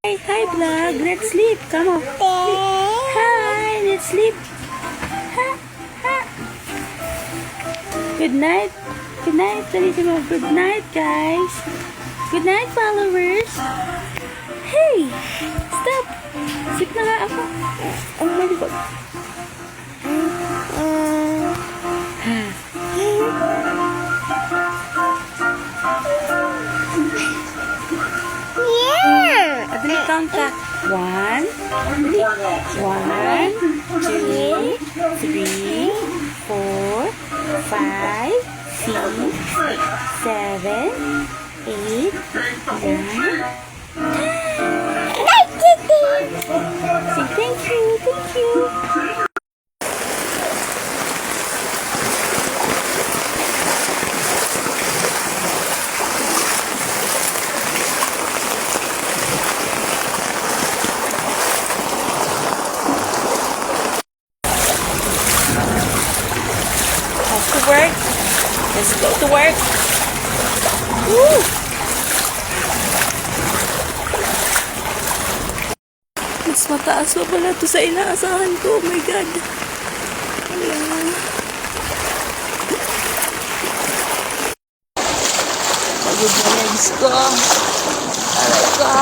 Hi, vlog. Let's sleep. Come on. Hi, let's sleep. Ha, ha. Good night. Good night, Bellissimo. Good night, guys. Good night, followers. Hey, stop. Sleep na nga ako. Oh my God. Adali, count ka. 1, 2, 3, 4, 5, 6, 7, 8, 9, 10. Say thank you, thank you. To work. Let's go to work. Woo! Mas mataas pa pala ito sa inaasahan ko. Oh my God. Ayan. Pagod na legs ko. Aray ko.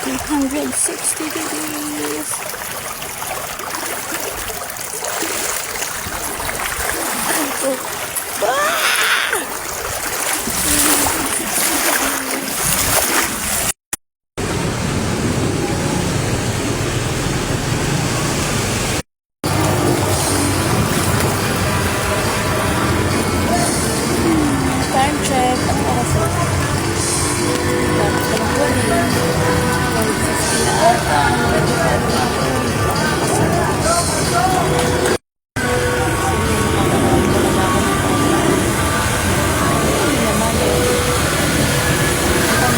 $360. Ito. Time check.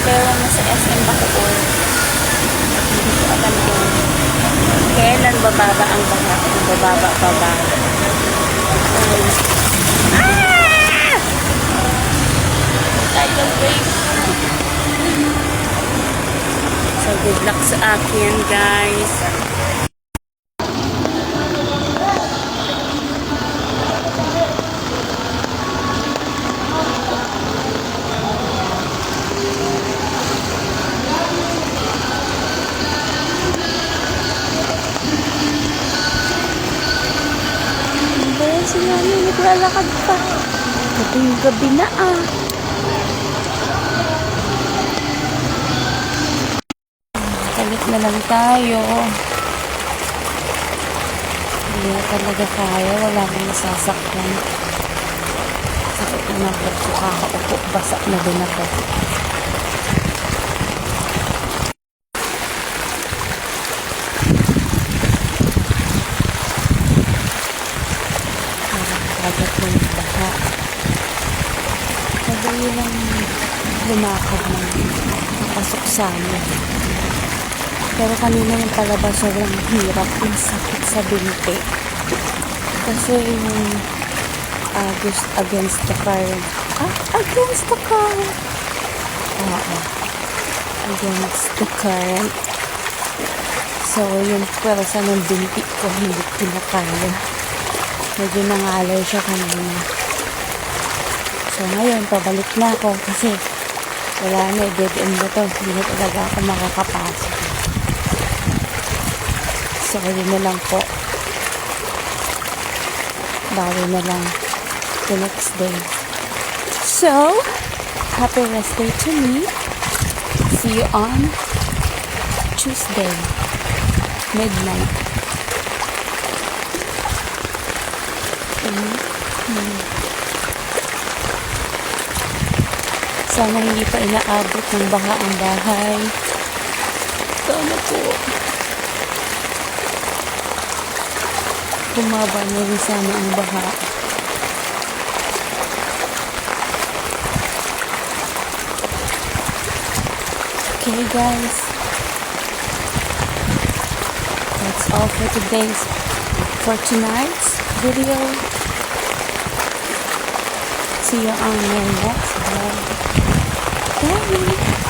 Pero nasa SM Bacoor. Hindi ko alam kung kailan bababa ang baha. Kung bababa pa ba. Tidal wave. So good luck sa akin, guys. Si Nani, naglalakad pa. Gabi na ah. Kalit na lang tayo. Hindi na talaga kaya. Wala kang nasasakyan. Sakit na ng pagso kakaupo. Basa na din ako. Agad ng baha. Madali lang lumakad ng napasok sa amin. Pero kanina yung palabas sobrang hirap. Yung sakit sa binti. Kasi yung against the current. Against the current. Oo. Against the current. So yung pwersa ng binti ko hindi pinakaya. Medyo nangalay siya kanina. So ngayon, pabalik na ako kasi wala na, dead end na to. Hindi na talaga ako makakapasok. So yun na lang po. Bawi na lang the next day. So, happy rest day to me. See you on Tuesday, midnight. Sana hindi pa inaabot ng baha ang bahay. Sana po. Bumaba na rin sana ang baha. Okay guys. That's all for today's for tonight's video. See you on my next vlog. Bye!